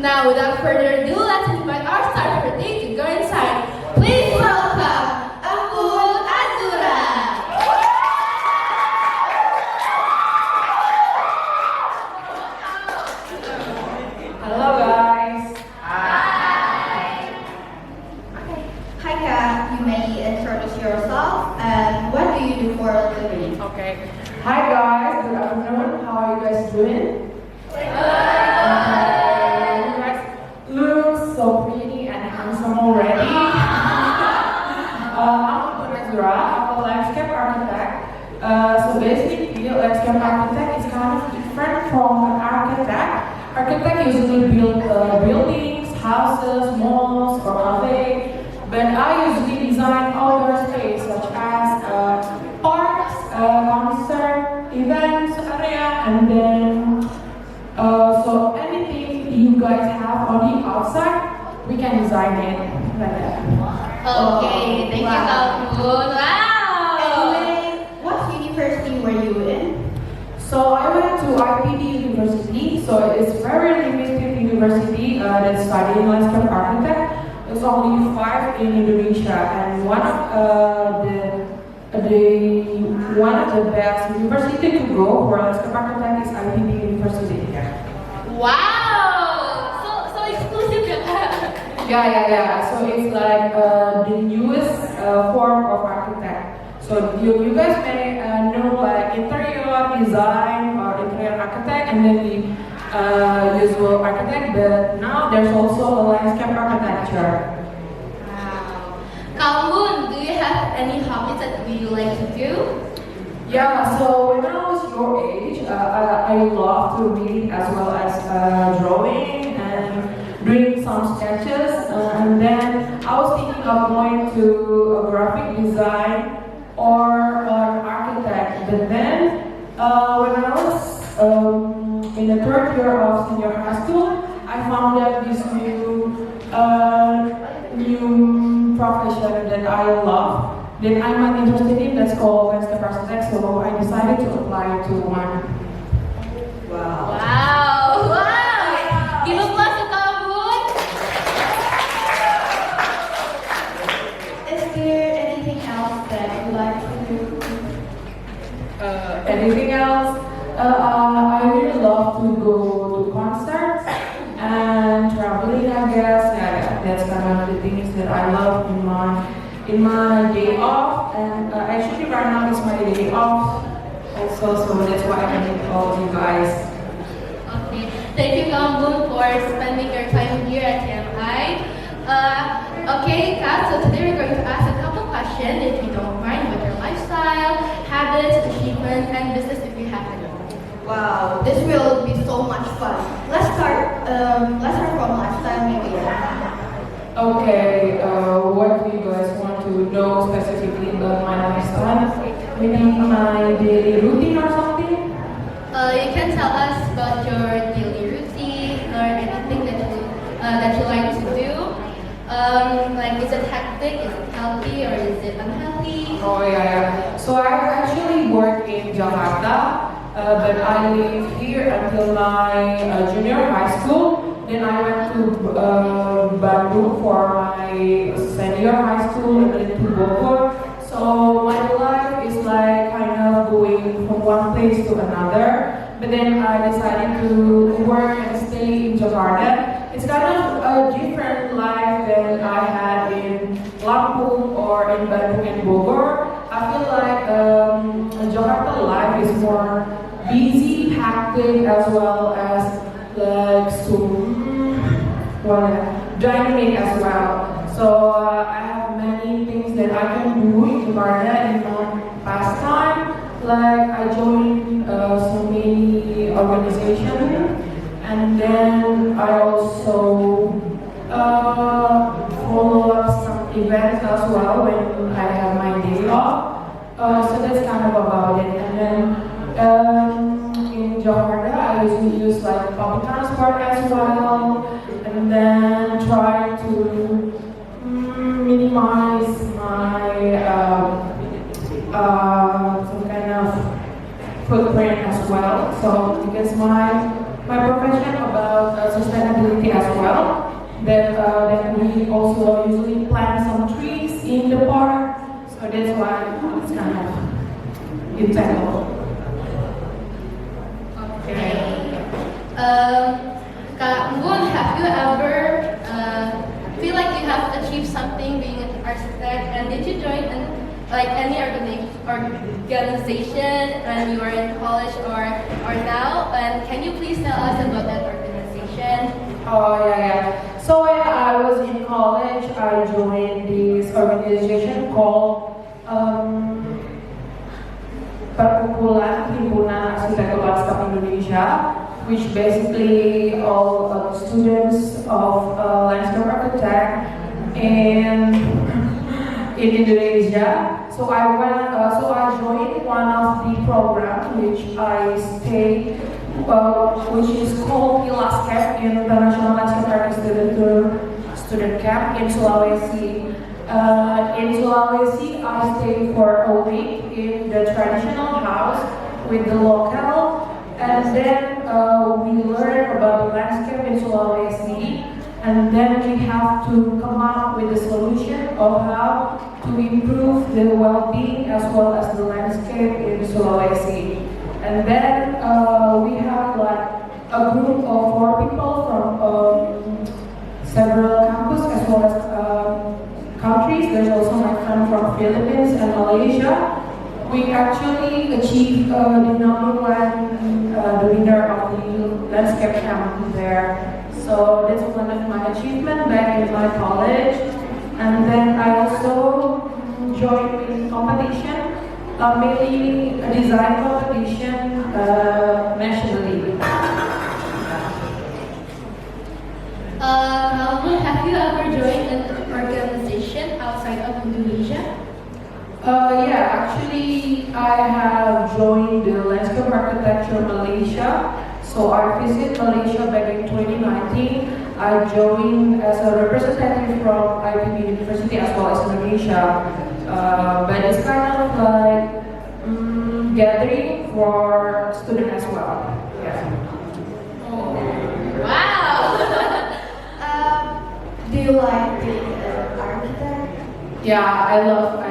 Now, without further ado, let's invite our star for the day to go inside. Please welcome Embun Azura. Hello guys. Hi. Okay. Hi Kak, you may introduce yourself and what do you do for a living? Okay. Hi guys. Good afternoon. How are you guys doing? You guys look so pretty and handsome already. I'm Embun Azura. I'm a landscape architect. So basically, landscape architect is kind of different from an architect. Architect usually build buildings, houses, malls, or cafes. But I usually design outdoor space such as parks, concert, events area, and then so anything you guys have on the outside, we can design it like that. Okay, thank you, Embun. Wow. Anyway, what university were you in? So I went to IPD University. So it's very limited university that studying landscape architect. There's only 5 in Indonesia, and one of the best university to go for landscape architect is IPD University. Wow. So exclusive ya, Kak? Yeah. So it's like the newest form of architect. So you guys may know like interior design or interior architect and then the usual architect, but now there's also a landscape architecture. Wow. Kak Embun, do you have any hobbies that you like to do? Yeah, so when I was your age, I love to read as well as drawing and doing some sketches. And then I was thinking of going to a graphic design or an architect. But then when I was in the 3rd year of senior high school, I found out this new profession that I love. That I'm not interested in, that's called landscape architect, so I decided to apply to one. Wow. Wow. Give applause to Kak Embun. Is there anything else that you like to do? Anything else? I really love to go to concerts and traveling, I guess. Yeah, that's kind of the things that I love in my day off. And actually right now is my day off also, so that's why I meet all of you guys. Okay. Thank you, Kak Embun, for spending your time here at TMI. Okay, Kak, so today we're going to ask a couple questions, if you don't mind, about your lifestyle, habits, achievements, and business if you have any. Wow, this will be so much fun. Let's start from lifestyle maybe. Okay, what do you guys want to know specifically about my lifestyle? Maybe my daily routine or something? You can tell us about your daily routine or anything that you like to do. Like, is it hectic? Is it healthy or is it unhealthy? Oh yeah. So I actually work in Jakarta, but I live here until my junior high school. Then I went to Bandung for my senior high school and then to Bogor. So my life is like kind of going from one place to another. But then I decided to work and stay in Jakarta. It's kind of a different life than I had in Lampung or in Bandung and Bogor. I feel like Jakarta life is more busy, hectic, as well as like dynamic as well. So I have many things that I can do in Jakarta in my pastime. Like I joined so many organizations, and then I also follow up some events as well when I have my day off. So that's kind of about it. And then in Jakarta, I usually use like public transport as well, and then try to minimize my some kind of footprint as well. So because my profession about about sustainability as well. Then we also usually plant some trees in the park. So that's why it's kind of entangled. Okay. Kak Embun, have you ever feel like you have achieved something being an architect? And did you join any organization when you were in college or now? And can you please tell us about that organization? Oh yeah. So when I was in college, I joined this organization called Perkumpulan Himpunan Arsitek Lanskap Indonesia, which basically all students of landscape architect in Indonesia. So I joined one of the programs which which is called Ilascap, International Landscape Architecture Student Camp in Sulawesi. In Sulawesi, I stayed for a week in the traditional house with the local, and then we learned about the landscape in Sulawesi, and then we have to come up with a solution of how to improve the well-being as well as the landscape in Sulawesi. And then we have like a group of 4 people from several campuses as well as countries. There's also my friend from Philippines and Malaysia. We actually achieved the number one, the winner of the landscape camp there. So that's one of my achievements back in my college. And then I also joined in competition, mainly a design competition nationally. Have you ever joined an organization outside of Indonesia? Yeah, actually I have joined the Landscape Architecture Malaysia. So I visited Malaysia back in 2019. I joined as a representative from IPB University as well as Indonesia. But it's kind of like gathering for students as well. Yeah. Oh, wow! Do you like being an architect? Yeah, I love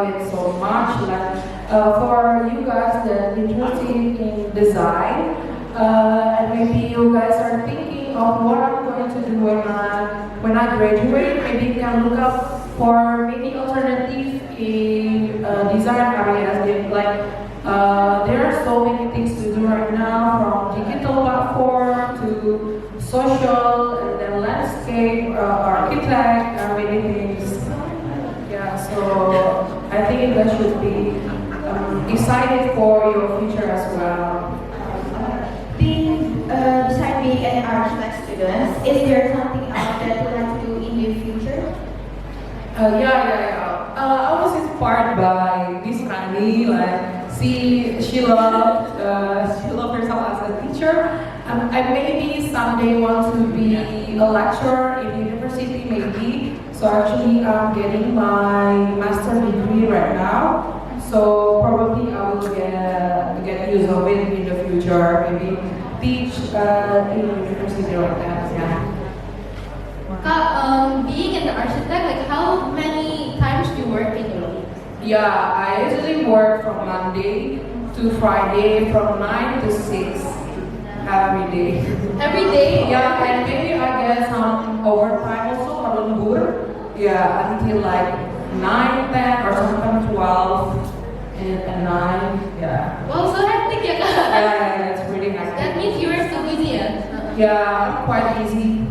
it so much. Like for you guys that interested in design, and maybe you guys are thinking of what I'm going to do when I graduate. Maybe you can look up for maybe alternative in design areas. There are so many things to do right now, from digital platform to social and then landscape, architect, and many things. Yeah, so I think you guys should be excited for your future as well. Besides being an architect student, is there something else that you like to do in the future? Yeah. I was inspired by Miss Rani. Like, she loved herself as a teacher. I maybe someday want to be a lecturer in university, maybe. So actually, I'm getting my master's degree right now. So probably I will get use of it in the future. Maybe teach in university like that. Yeah. Being an architect, like how many times do you work in a week? Yeah, I usually work from Monday to Friday from 9 to 6 every day. Every day? Yeah, and maybe I get some overtime also, lembur. Yeah, until like 9, 10 or sometimes 12 and 9. Yeah. Wow, so hectic ya Kak? Yeah, it's really hectic. That means you are so busy ya? Yeah, quite easy.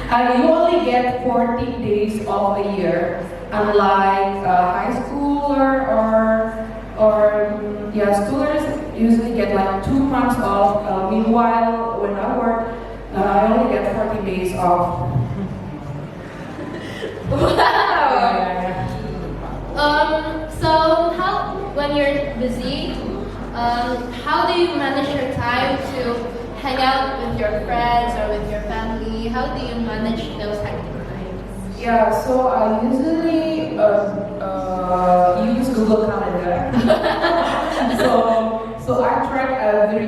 You only get 14 days of a year, unlike high schooler schoolers usually get like 2 months off. Meanwhile, when I work, I only get 14 days off. Wow! So when you're busy, how do you manage your time to hang out with your friends or with your family? How do you manage those hectic times? Yeah, so I usually use Google Calendar. so I track every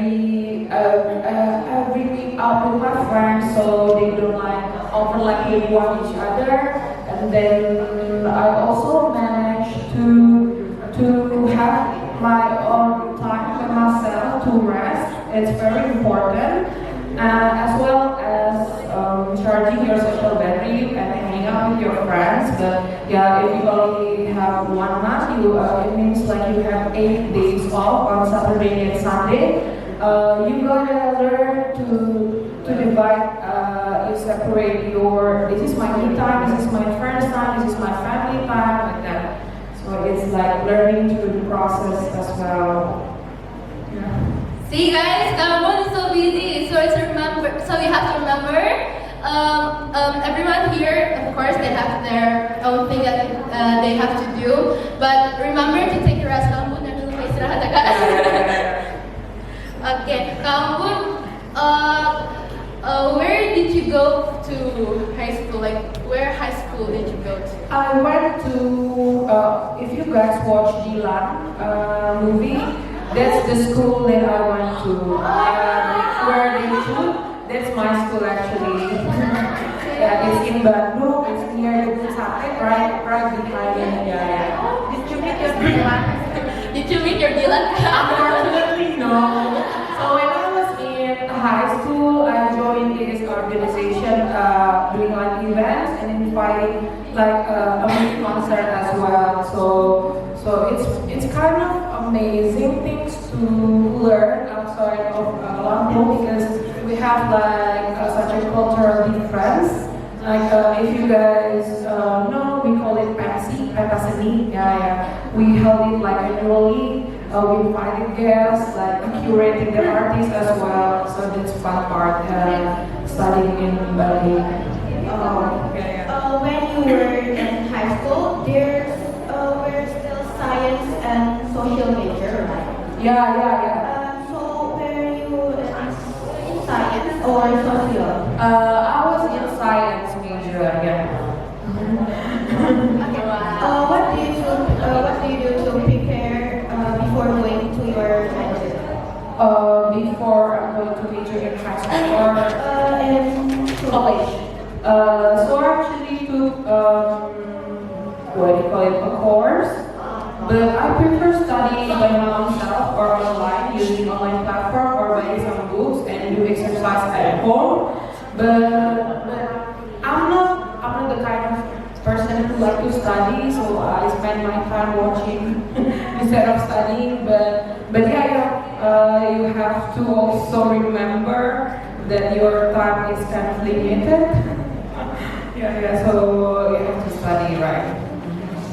week up with my friends so they don't like overlapping one each other. And then I also managed to have my own time with myself to rest. It's very important, as well as charging your social battery and hanging out with your friends. But yeah, if you only have 1 month, it means like you have 8 days off on Saturday and Sunday. You gotta learn to divide, you separate your, this is my me time, this is my friend's time, this is my family time, like that. So it's like learning through the process as well. Yeah. See guys, Kak Embun is so busy, so you have to remember. Everyone here, of course, they have their own thing that they have to do. But remember to take your rest. Kak Embun, jangan lupa istirahat ya, Kak. Okay, Kak Embun, where did you go to high school? Like, where high school did you go to? I went to, if you guys watch Dilan movie, that's the school that I went to. Where they shoot, that's my school actually. Yeah, it's in Bandung, it's near the Sumatif, right behind it. Yeah. Did you meet your Dilan? Did you meet your Dylan? Unfortunately, no. So when I was in high school, I joined this organization doing like events and inviting like a music concert as well. So it's kind of amazing things to learn outside of Lampung because we have like such a cultural difference. Like if you guys know, we call it Pensi. Yeah. We held it like annually. We invited guests, like curating the artists as well. So that's fun part studying in Bali. When you were in high school, there were still science and social major, right? Yeah. So were you in science or social? I was in science major. Yeah. Okay. What do you do to prepare before going to your major? Before I'm going to major in high school or In college. So I actually took what do you call it, a course, but I prefer studying by myself or online using online platform or buying some books and do exercise at home. But I'm not the kind of person who like to study, so I spend my time watching instead of studying. But yeah, you have to also remember that your time is kind of limited. Yeah, so you have to study, right?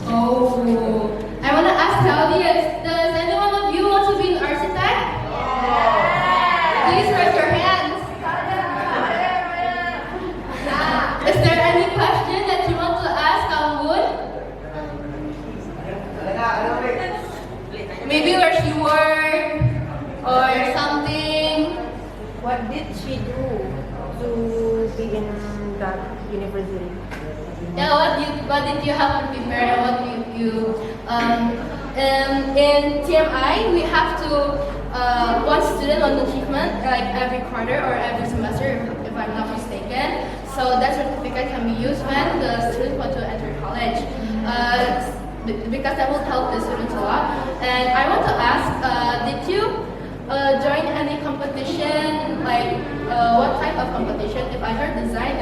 Oh, I want to ask the audience, does any one of you want to be an architect? Please raise your hands. Is there any question that you want to ask Kak Embun? Maybe where she worked or something. What did she do to be in that university? Yeah, what did you have to prepare and what you in TMI we have to one student on achievement like every quarter or every semester if I'm not mistaken. So that certificate can be used when the student want to enter college. Because that will help the students a lot. And I want to ask, did you join any competition? Like what type of competition? If I heard design,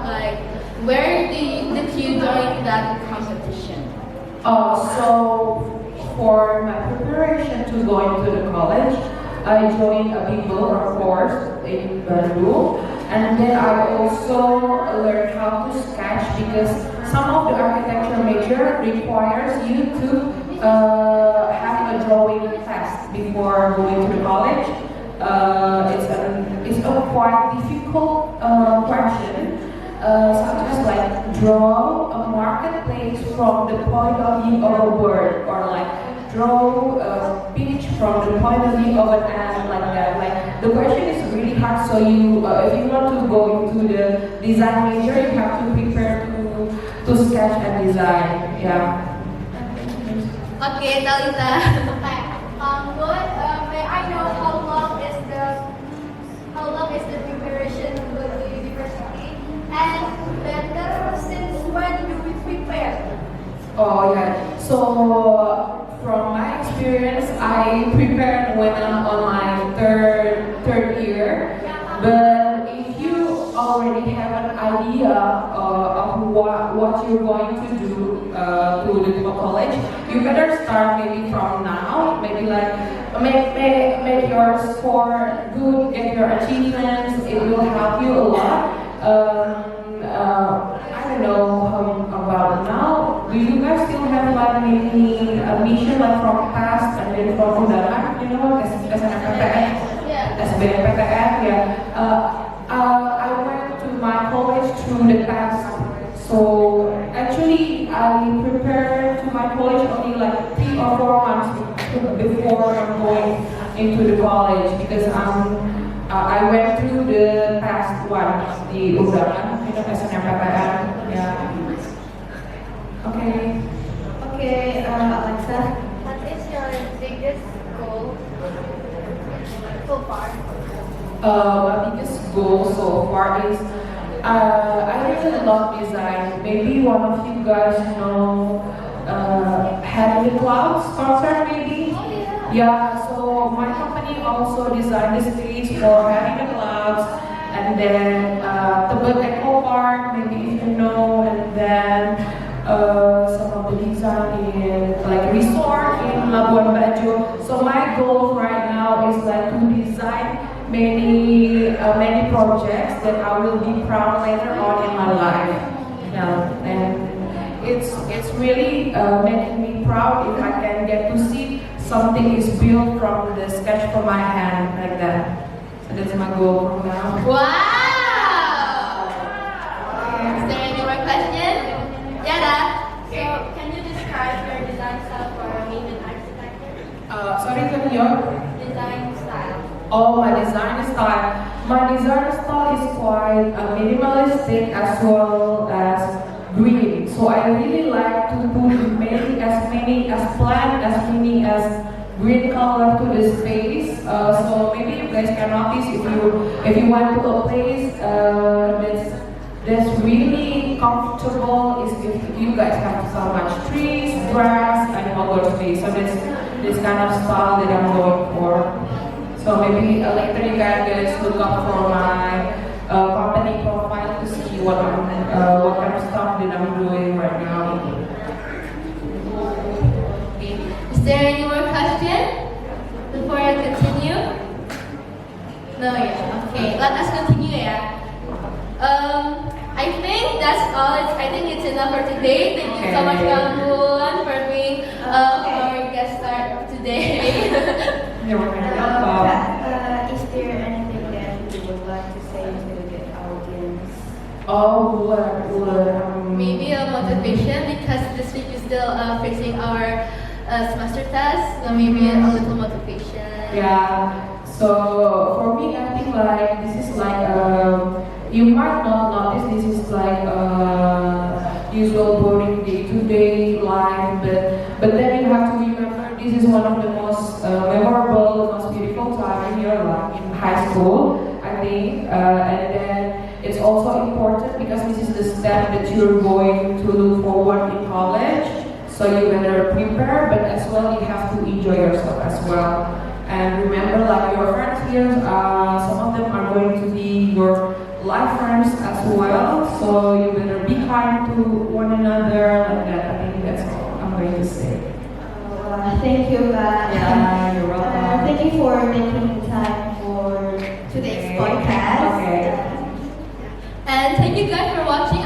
like where did you join that competition? So for my preparation to go into the college, I joined a big book course in Bandung, and then I also learned how to sketch because some of the architecture major requires you to have a drawing test before going to the college. It's a quite difficult question. Such as like draw a marketplace from the point of view of a bird, or like draw a beach from the point of view of an ant, like that. Like the question is really hard. So you, if you want to go into the design major, you have to prepare to sketch and design. Yeah. Okay, Talita. Good. May I know how long is the preparation Oh yeah. So from my experience, I prepared when I'm on my third year. But if you already have an idea of what you're going to do to the college, you better start maybe from now. Maybe like make your score good, get your achievements. It will help you a lot. I don't know about now. Do you guys still have like maybe a mission like from past and then from undangan? You know, SNMPTN, Yeah. SBMPTN, yeah. I went to my college through the past. So actually, I prepared to my college only like 3 or 4 months before I'm going into the college because I went through the past one, the undangan, you know, SNMPTN, yeah. Okay. Okay, Alexa. What is your biggest goal so far? My biggest goal so far is I really love design. Maybe one of you guys know Head in the Clouds concert, maybe? Oh, yeah. Yeah, so my company also designed the stage for Head in the Clouds, and then the Echo Park, maybe if you know, and then some of the design in like resort in Labuan Bajo. So my goal right now is like to design many projects that I will be proud later on in my life. Yeah, and it's really making me proud if I can get to see something is built from the sketch from my hand like that. So that's my goal from now. Wow! Is there any more question? Yada? So, can you describe your design style for a maiden architecture? Sorry, can you? Design style. Oh, my design style. My design style is quite minimalistic as well as green. So I really like to put many as plant as many as green color to the space. So maybe you guys can notice if you went to a place that's really comfortable is if you guys have so much trees, grass, and outdoor space. So that's this kind of style that I'm going for. So maybe later you guys look up for my company profile to see what kind of stuff that I'm doing right now. Is there any more question before I continue? No, yeah. Okay, let us continue, yeah. I think that's all. I think it's enough for today. Thank you so much, Kak Embun, for being our guest star today. You're welcome. Is there anything that you would like to say to the audience? Oh, Maybe a motivation because this week we're still facing our semester test, so maybe a little motivation. Yeah. So for me, I think like this is like you might not notice this is like usual boring day-to-day life, but then you have to remember this is one of the most memorable, most beautiful time in your life in high school, I think, and then it's also important because this is the step that you're going to look forward in college. So you better prepare, but as well you have to enjoy yourself as well. And remember, like your friends here, some of them are going to be your life friends as well. So you better be kind to one another, like that. I think that's all I'm going to say. Thank you, Kak. Yeah, you're welcome. Thank you for making time for today's podcast. Okay. And thank you guys for watching